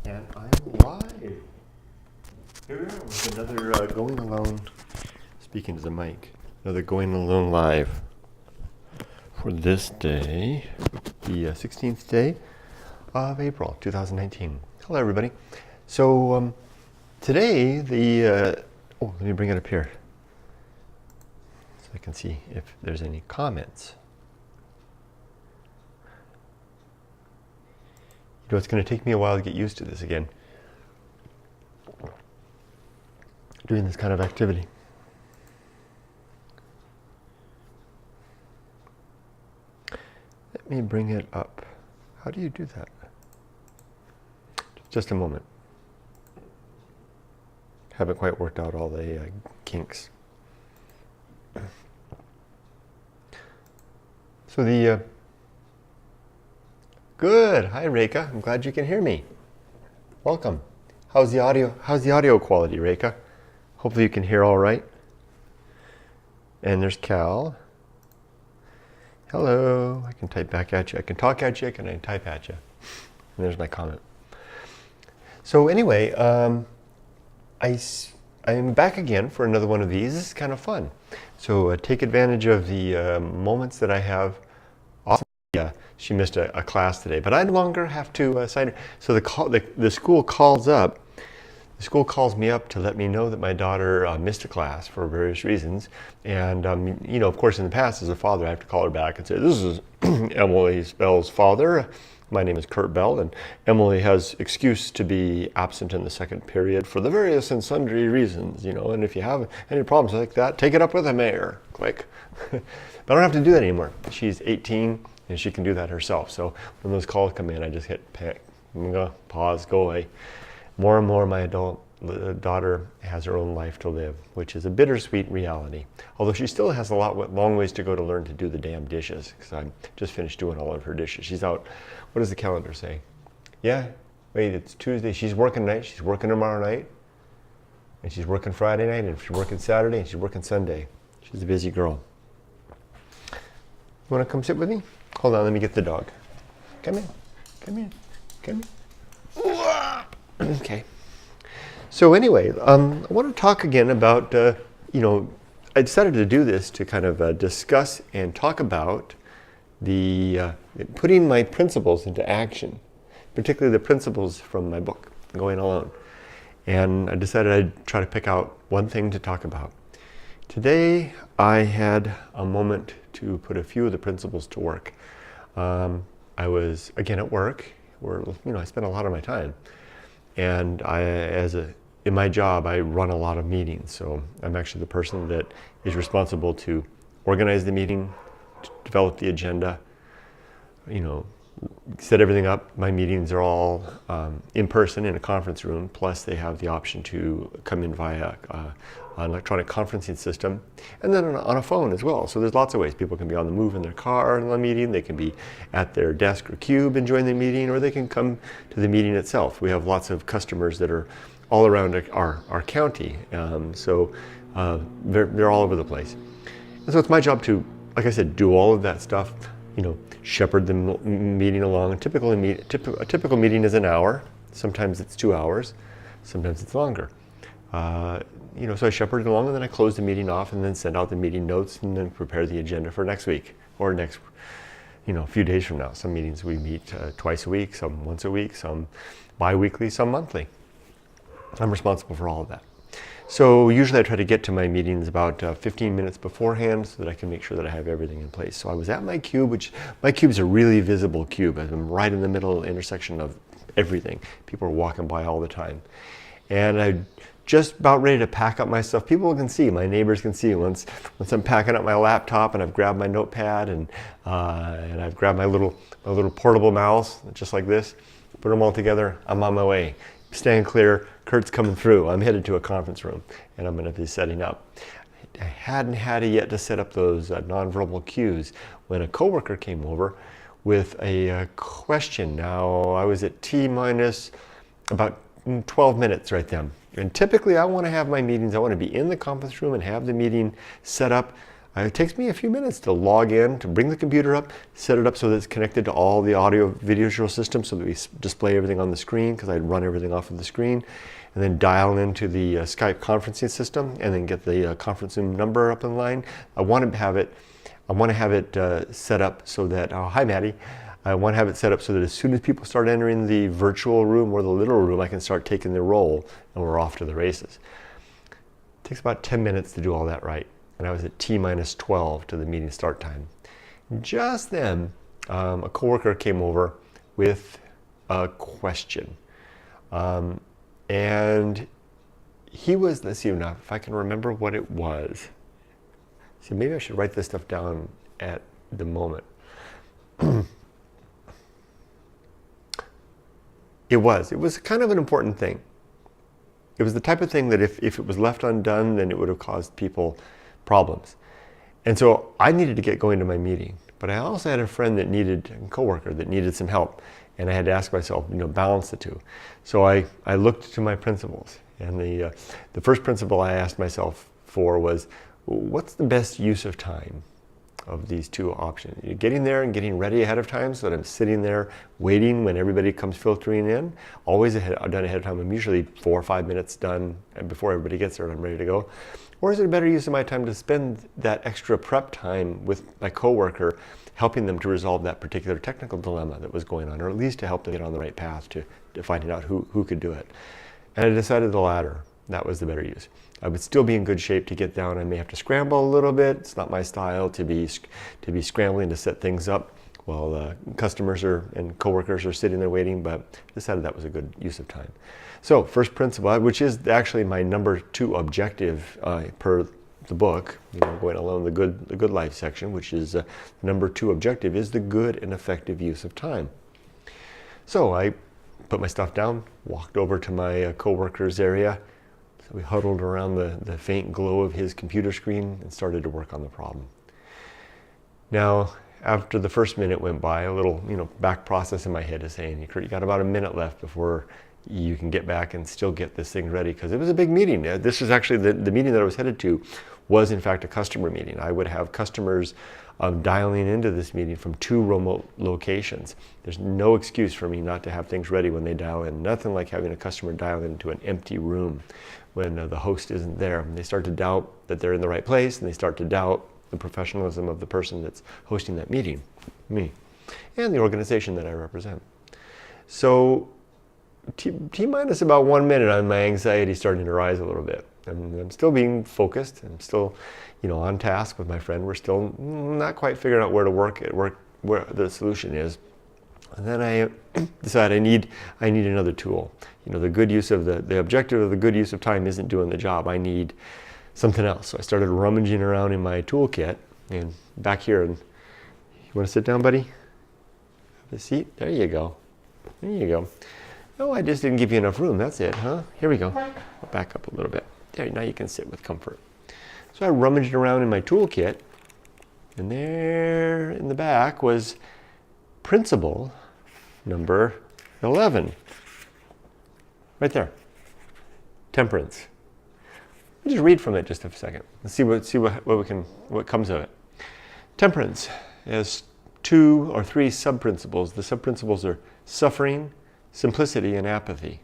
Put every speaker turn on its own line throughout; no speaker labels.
And I'm live. Here we are with another Going Alone, speaking to the mic, another Going Alone live for this day, the 16th day of April 2019. Hello everybody. So today let me bring it up here so I can see if there's any comments. You know, it's going to take me a while to get used to this again, doing this kind of activity. Let me bring it up. How do you do that? Just a moment. Haven't quite worked out all the kinks. So good. Hi, Reka. I'm glad you can hear me. Welcome. How's the audio quality, Reka? Hopefully you can hear all right. And there's Cal. Hello. I can type back at you. I can talk at you. I can type at you. And there's my comment. So anyway, I'm back again for another one of these. This is kind of fun. So take advantage of the moments that I have. Awesome. Yeah, she missed a class today, but I no longer have to sign her. So the school calls up. The school calls me up to let me know that my daughter missed a class for various reasons. And you know, of course, in the past, as a father, I have to call her back and say, "This is Emily Bell's father. My name is Kurt Bell, and Emily has excuse to be absent in the second period for the various and sundry reasons, you know, and if you have any problems like that, take it up with the mayor." Click. But I don't have to do that anymore. She's 18 and she can do that herself. So when those calls come in, I just hit pause, go away. More and more my adult daughter has her own life to live, which is a bittersweet reality. Although she still has long ways to go to learn to do the damn dishes, because I just finished doing all of her dishes. She's out. What does the calendar say? Yeah, wait, it's Tuesday. She's working night. She's working tomorrow night. And she's working Friday night. And she's working Saturday. And she's working Sunday. She's a busy girl. You want to come sit with me? Hold on, let me get the dog. Come in. Come in. Come in. Okay. So anyway, I want to talk again about, you know, I decided to do this to kind of discuss and talk about the putting my principles into action, particularly the principles from my book, Going Alone. And I decided I'd try to pick out one thing to talk about. Today, I had a moment to put a few of the principles to work. I was, again, at work, where, you know, I spend a lot of my time. And in my job, I run a lot of meetings. So I'm actually the person that is responsible to organize the meeting, to develop the agenda, you know, set everything up. My meetings are all in person in a conference room, plus they have the option to come in via an electronic conferencing system, and then on a phone as well. So there's lots of ways. People can be on the move in their car in the meeting, they can be at their desk or cube enjoying the meeting, or they can come to the meeting itself. We have lots of customers that are all around our county, so they're all over the place. And so it's my job to, like I said, do all of that stuff, you know, shepherd the meeting along. A typical meeting is an hour. Sometimes it's 2 hours. Sometimes it's longer. You know, so I shepherd it along, and then I close the meeting off, and then send out the meeting notes, and then prepare the agenda for next week or next, you know, a few days from now. Some meetings we meet twice a week, some once a week, some bi-weekly, some monthly. I'm responsible for all of that. So usually I try to get to my meetings about 15 minutes beforehand so that I can make sure that I have everything in place. So I was at my cube, which my cube's a really visible cube. I'm right in the middle intersection of everything. People are walking by all the time. And I'm just about ready to pack up my stuff. People can see, my neighbors can see once I'm packing up my laptop, and I've grabbed my notepad, and I've grabbed my little portable mouse, just like this, put them all together, I'm on my way. Stand clear, Kurt's coming through. I'm headed to a conference room, and I'm going to be setting up. I hadn't had it yet to set up those nonverbal cues when a coworker came over with a question. Now, I was at T minus about 12 minutes right then. And typically I want to have my meetings, I want to be in the conference room and have the meeting set up It takes me a few minutes to log in, to bring the computer up, set it up so that it's connected to all the audio visual systems so that we display everything on the screen, because I'd run everything off of the screen, and then dial into the Skype conferencing system, and then get the conference room number up in line. I want to have it set up so that, oh, hi Maddie. I want to have it set up so that as soon as people start entering the virtual room or the literal room, I can start taking their roll, and we're off to the races. It takes about 10 minutes to do all that right. And I was at T-12 to the meeting start time. Just then, a coworker came over with a question. And he was, let's see now, if I can remember what it was. See, maybe I should write this stuff down at the moment. It was kind of an important thing. It was the type of thing that if it was left undone, then it would have caused people problems. And so I needed to get going to my meeting, but I also had a friend that needed, a coworker that needed some help. And I had to ask myself, balance the two. So I looked to my principles. And the first principle I asked myself for was, what's the best use of time of these two options? Getting there and getting ready ahead of time so that I'm sitting there waiting when everybody comes filtering in. Always done ahead of time. I'm usually 4 or 5 minutes done before everybody gets there and I'm ready to go. Or is it a better use of my time to spend that extra prep time with my coworker, helping them to resolve that particular technical dilemma that was going on, or at least to help them get on the right path to finding out who could do it? And I decided the latter. That was the better use. I would still be in good shape to get down. I may have to scramble a little bit. It's not my style to be scrambling to set things up while customers and coworkers are sitting there waiting, but I decided that was a good use of time. So first principle, which is actually my number 2 objective per the book, going along the good life section, which is number 2 objective is the good and effective use of time. So I put my stuff down, walked over to my coworker's area. So we huddled around the faint glow of his computer screen and started to work on the problem. Now, after the first minute went by, a little back process in my head is saying, you got about a minute left before you can get back and still get this thing ready, because it was a big meeting. This is actually the meeting that I was headed to was in fact a customer meeting. I would have customers dialing into this meeting from 2 remote locations. There's no excuse for me not to have things ready when they dial in. Nothing like having a customer dial into an empty room when the host isn't there. And they start to doubt that they're in the right place, and they start to doubt the professionalism of the person that's hosting that meeting, me, and the organization that I represent. So T-minus about 1 minute on my anxiety starting to rise a little bit. I'm still being focused. I'm still, on task with my friend. We're still not quite figuring out where to work where the solution is. And then I decide I need another tool. The good use of the objective of the good use of time isn't doing the job. I need something else. So I started rummaging around in my toolkit and back here. And you want to sit down, buddy? Have a seat. There you go. There you go. Oh, I just didn't give you enough room. That's it, huh? Here we go. I'll back up a little bit. There, now you can sit with comfort. So I rummaged around in my toolkit, and there in the back was principle number 11. Right there. Temperance. I'll just read from it just a second. Let's see what comes of it. Temperance has 2 or 3 sub-principles. The sub-principles are suffering, simplicity, and apathy.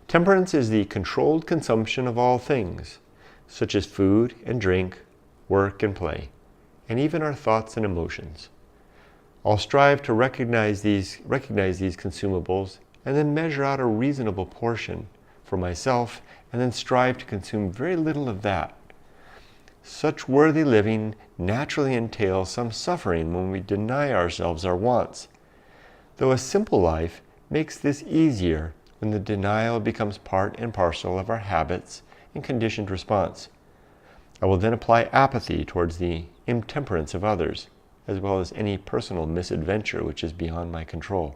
Temperance is the controlled consumption of all things, such as food and drink, work and play, and even our thoughts and emotions. I'll strive to recognize these consumables and then measure out a reasonable portion for myself, and then strive to consume very little of that. Such worthy living naturally entails some suffering when we deny ourselves our wants, though a simple life makes this easier when the denial becomes part and parcel of our habits and conditioned response. I will then apply apathy towards the intemperance of others, as well as any personal misadventure which is beyond my control.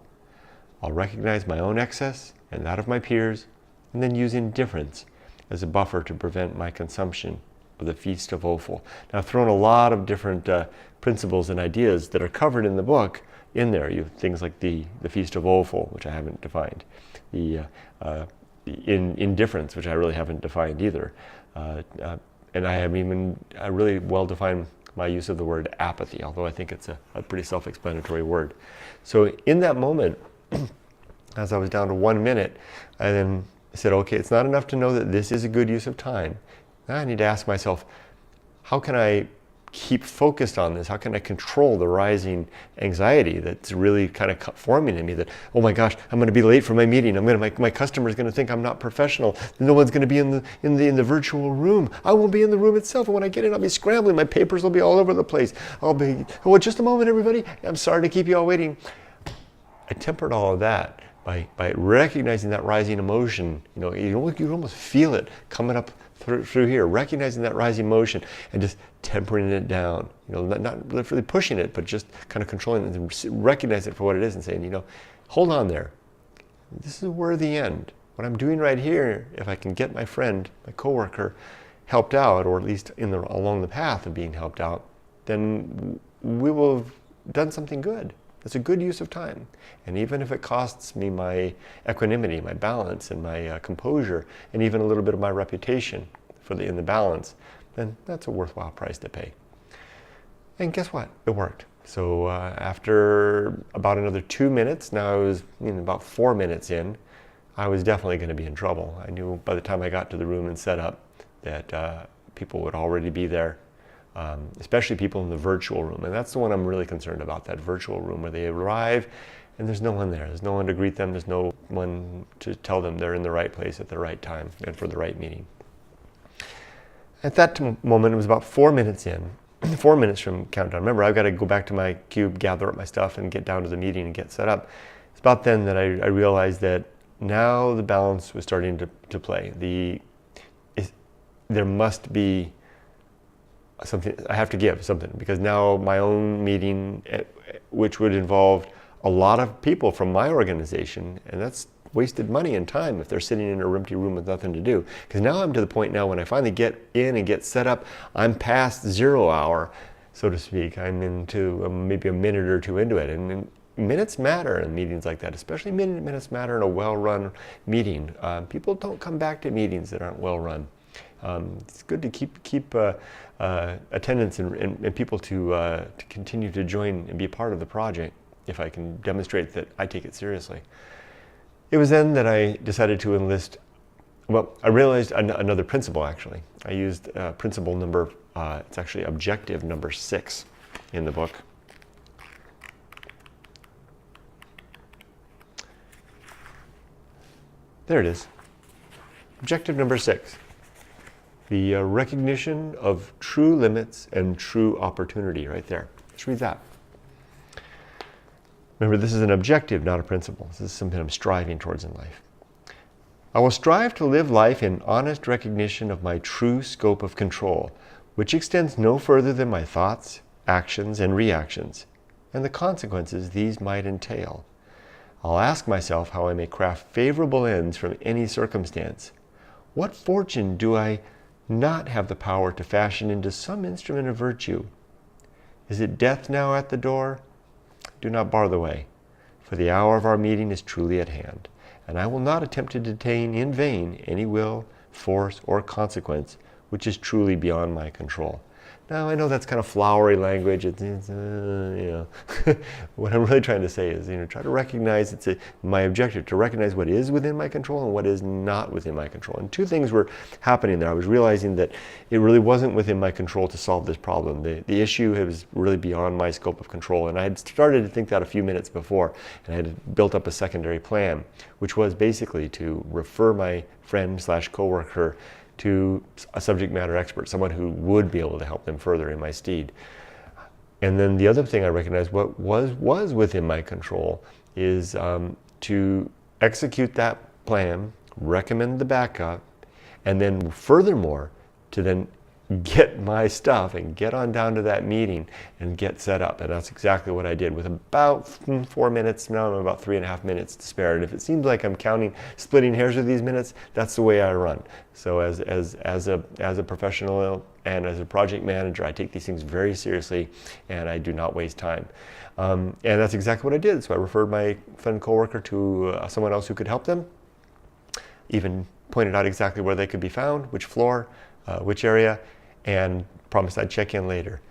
I'll recognize my own excess and that of my peers, and then use indifference as a buffer to prevent my consumption of the feast of offal. Now, I've thrown a lot of different principles and ideas that are covered in the book in there. You have things like the feast of offal, which I haven't defined, the indifference, which I really haven't defined either, and I have even really well defined my use of the word apathy, although I think it's a pretty self-explanatory word. So in that moment, as I was down to 1 minute, I then said, okay, it's not enough to know that this is a good use of time. Now I need to ask myself, how can I keep focused on this? How can I control the rising anxiety that's really kind of forming in me that, oh my gosh, I'm going to be late for my meeting. My customer's going to think I'm not professional. No one's going to be in the virtual room. I won't be in the room itself. And when I get in, I'll be scrambling. My papers will be all over the place. I'll be, oh, just a moment, everybody. I'm sorry to keep you all waiting. I tempered all of that by recognizing that rising emotion. You almost feel it coming up through here, recognizing that rising emotion and just tempering it down. Not really pushing it, but just kind of controlling it and recognize it for what it is and saying, hold on there. This is a worthy end. What I'm doing right here, if I can get my friend, my coworker, helped out, or at least along the path of being helped out, then we will have done something good. It's a good use of time. And even if it costs me my equanimity, my balance, and my composure, and even a little bit of my reputation in the balance, then that's a worthwhile price to pay. And guess what? It worked. So after about another 2 minutes, now I was about 4 minutes in, I was definitely going to be in trouble. I knew by the time I got to the room and set up that people would already be there. Especially people in the virtual room. And that's the one I'm really concerned about, that virtual room where they arrive and there's no one there. There's no one to greet them. There's no one to tell them they're in the right place at the right time and for the right meeting. At that moment, it was about 4 minutes in, 4 minutes from countdown. Remember, I've got to go back to my cube, gather up my stuff, and get down to the meeting and get set up. It's about then that I realized that now the balance was starting to play. There must be something, I have to give something, because now my own meeting, which would involve a lot of people from my organization, and that's wasted money and time if they're sitting in a empty room with nothing to do. Because now I'm to the point now when I finally get in and get set up, I'm past 0 hour, so to speak. I'm into maybe a minute or two into it, and minutes matter in meetings like that, especially minutes matter in a well-run meeting. People don't come back to meetings that aren't well-run. It's good to keep attendance and people to continue to join and be a part of the project if I can demonstrate that I take it seriously. It was then that I decided to enlist, well, I realized another principle actually. I used principle number, it's actually objective number 6 in the book. There it is. Objective number 6. The recognition of true limits and true opportunity, right there. Let's read that. Remember, this is an objective, not a principle. This is something I'm striving towards in life. I will strive to live life in honest recognition of my true scope of control, which extends no further than my thoughts, actions, and reactions, and the consequences these might entail. I'll ask myself how I may craft favorable ends from any circumstance. What fortune do I not have the power to fashion into some instrument of virtue? Is it death now at the door? Do not bar the way, for the hour of our meeting is truly at hand, and I will not attempt to detain in vain any will, force, or consequence which is truly beyond my control. Now, I know that's kind of flowery language. What I'm really trying to say is, try to recognize my objective, to recognize what is within my control and what is not within my control. And two things were happening there. I was realizing that it really wasn't within my control to solve this problem. The issue was really beyond my scope of control. And I had started to think that a few minutes before, and I had built up a secondary plan, which was basically to refer my friend / coworker to a subject matter expert, someone who would be able to help them further in my stead. And then the other thing I recognized what was within my control is to execute that plan, recommend the backup, and then furthermore, to then get my stuff and get on down to that meeting and get set up. And that's exactly what I did with about 4 minutes. Now I'm about 3.5 minutes to spare. And if it seems like I'm splitting hairs with these minutes, that's the way I run. So as a professional and as a project manager, I take these things very seriously and I do not waste time. And that's exactly what I did. So I referred my friend coworker to someone else who could help them, even pointed out exactly where they could be found, which floor, which area. and promised I'd check in later.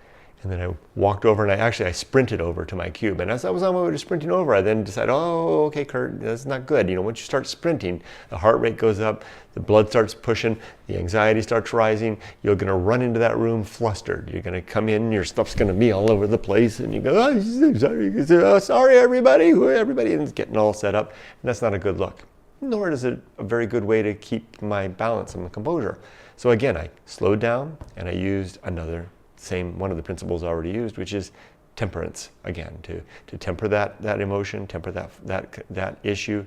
And then I walked over and I sprinted over to my cube. And as I was on my way to sprinting over, I then decided, oh, okay, Kurt, that's not good. Once you start sprinting, the heart rate goes up, the blood starts pushing, the anxiety starts rising. You're going to run into that room flustered. You're going to come in, your stuff's going to be all over the place. And you go, oh, sorry, everybody, and it's getting all set up. And that's not a good look. Nor is it a very good way to keep my balance and my composure. So again, I slowed down and I used one of the principles I already used, which is temperance, again, to temper that emotion, temper that issue.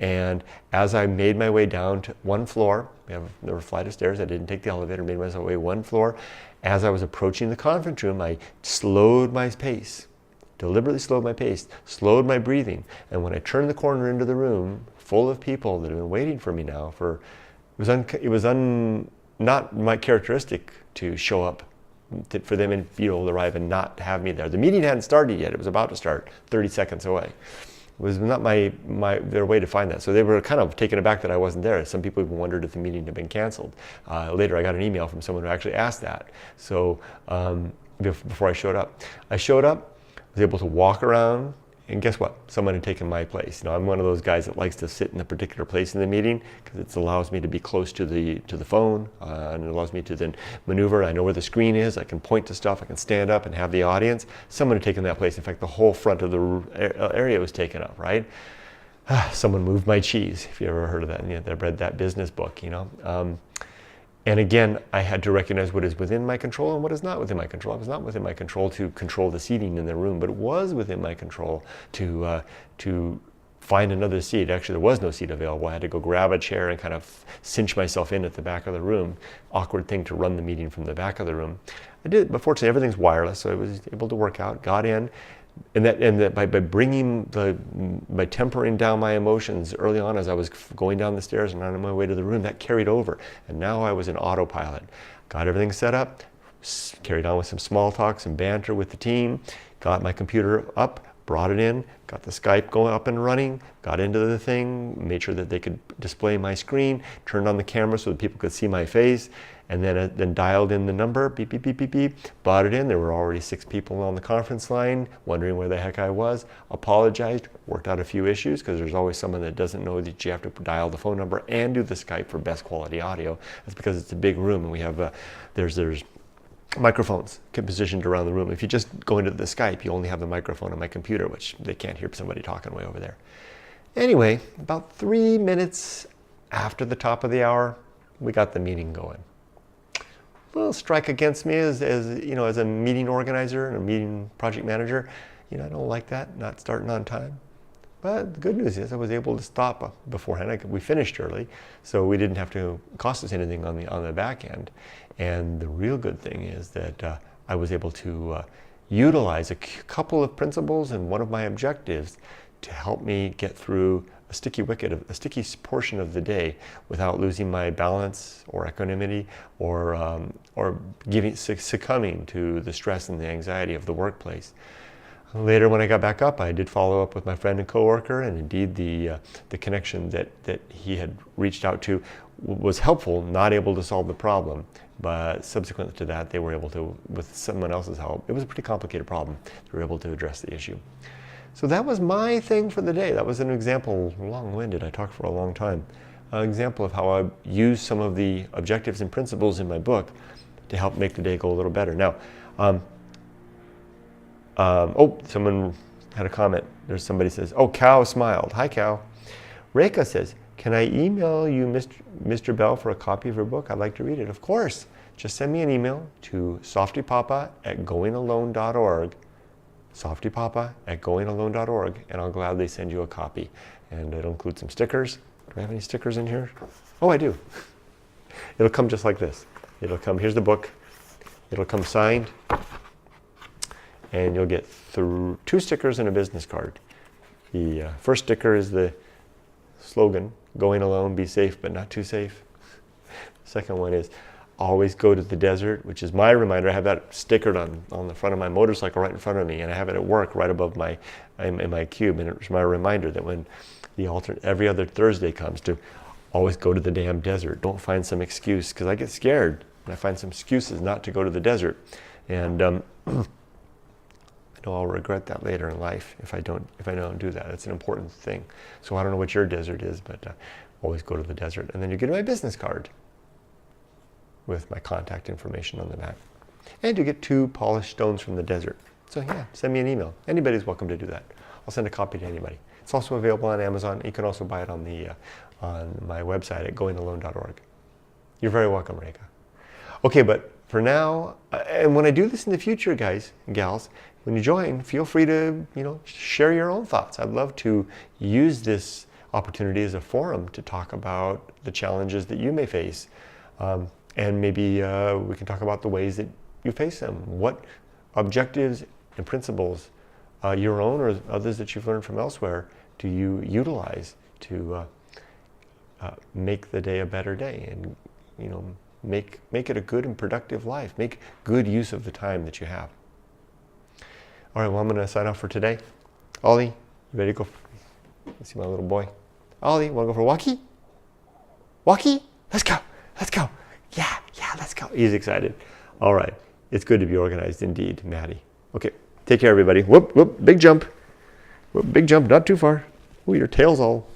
And as I made my way down to one floor, there were a flight of stairs, I didn't take the elevator, made my way one floor. As I was approaching the conference room, I slowed my pace, deliberately slowed my pace, slowed my breathing. And when I turned the corner into the room full of people that have been waiting for me now it was not my characteristic to show up for them and to arrive and not have me there. The meeting hadn't started yet. It was about to start 30 seconds away. It was not their way to find that. So they were kind of taken aback that I wasn't there. Some people even wondered if the meeting had been canceled. Later I got an email from someone who actually asked that. So before I showed up, was able to walk around, and guess what? Someone had taken my place. I'm one of those guys that likes to sit in a particular place in the meeting because it allows me to be close to the phone, and it allows me to then maneuver. I know where the screen is. I can point to stuff. I can stand up and have the audience. Someone had taken that place. In fact, the whole front of the area was taken up, right? Someone moved my cheese, if you ever heard of that. I read that business book, And again, I had to recognize what is within my control and what is not within my control. It was not within my control to control the seating in the room, but it was within my control to find another seat. Actually, there was no seat available. I had to go grab a chair and kind of cinch myself in at the back of the room. Awkward thing to run the meeting from the back of the room. I did, but fortunately everything's wireless, so I was able to work out, got in. And that by tempering down my emotions early on as I was going down the stairs and on my way to the room, that carried over. And now I was in autopilot. Got everything set up, carried on with some small talk, some banter with the team, got my computer up, brought it in, got the Skype going up and running, got into the thing, made sure that they could display my screen, turned on the camera so that people could see my face, and then dialed in the number, beep, beep, beep, beep, beep, brought it in. There were already 6 people on the conference line wondering where the heck I was, apologized, worked out a few issues because there's always someone that doesn't know that you have to dial the phone number and do the Skype for best quality audio. That's because it's a big room and we have, there's microphones positioned around the room. If you just go into the Skype, you only have the microphone on my computer, which they can't hear somebody talking way over there. Anyway, about 3 minutes after the top of the hour, we got the meeting going. A little strike against me as a meeting organizer and a meeting project manager. I don't like that, not starting on time. But the good news is I was able to stop beforehand. We finished early, so we didn't have to cost us anything on the back end. And the real good thing is that I was able to utilize a couple of principles and one of my objectives to help me get through a sticky portion of the day without losing my balance or equanimity or succumbing to the stress and the anxiety of the workplace. Later, when I got back up, I did follow up with my friend and coworker, and indeed the connection that he had reached out to was helpful, not able to solve the problem, but subsequent to that, they were able to, with someone else's help, it was a pretty complicated problem, they were able to address the issue. So that was my thing for the day. That was an example, long-winded, I talked for a long time, an example of how I used some of the objectives and principles in my book to help make the day go a little better. Now, someone had a comment. There's somebody says, oh, Cow smiled. Hi, Cow. Reka says, can I email you Mr. Bell for a copy of your book? I'd like to read it. Of course. Just send me an email to softypapa@goingalone.org, softypapa@goingalone.org, and I'll gladly send you a copy. And it'll include some stickers. Do I have any stickers in here? Oh, I do. It'll come just like this. It'll come, here's the book. It'll come signed. And you'll get 2 stickers and a business card. The first sticker is the slogan, going alone, be safe but not too safe. The second one is, always go to the desert, which is my reminder. I have that stickered on the front of my motorcycle right in front of me, and I have it at work right above in my cube, and it's my reminder that when every other Thursday comes, to always go to the damn desert. Don't find some excuse, because I get scared. And I find some excuses not to go to the desert. And I know I'll regret that later in life if I don't do that. It's an important thing. So I don't know what your desert is, but always go to the desert. And then you get my business card with my contact information on the back. And you get 2 polished stones from the desert. So yeah, send me an email. Anybody's welcome to do that. I'll send a copy to anybody. It's also available on Amazon. You can also buy it on my website at goingalone.org. You're very welcome, Reka. Okay, but for now, and when I do this in the future, guys and gals, when you join, feel free to share your own thoughts. I'd love to use this opportunity as a forum to talk about the challenges that you may face, and maybe we can talk about the ways that you face them. What objectives and principles, your own or others that you've learned from elsewhere, do you utilize to make the day a better day, and make it a good and productive life. Make good use of the time that you have. All right, well, I'm going to sign off for today. Ollie, you ready to go? Let's see my little boy. Ollie, want to go for a walkie? Walkie? Let's go. Let's go. Yeah, let's go. He's excited. All right. It's good to be organized indeed, Maddie. Okay, take care, everybody. Whoop, whoop, big jump. Whoop, big jump, not too far. Oh, your tail's all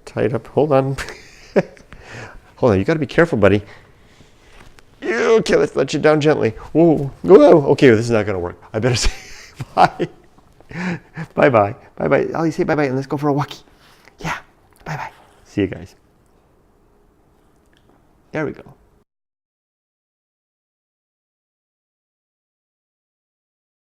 tied up. Hold on. Hold on, you got to be careful, buddy. Okay, let's let you down gently. Whoa, whoa. Okay, this is not going to work. I better say bye. Bye-bye. Bye-bye. Ollie, say bye-bye, and let's go for a walkie. Yeah, bye-bye. See you guys. There we go.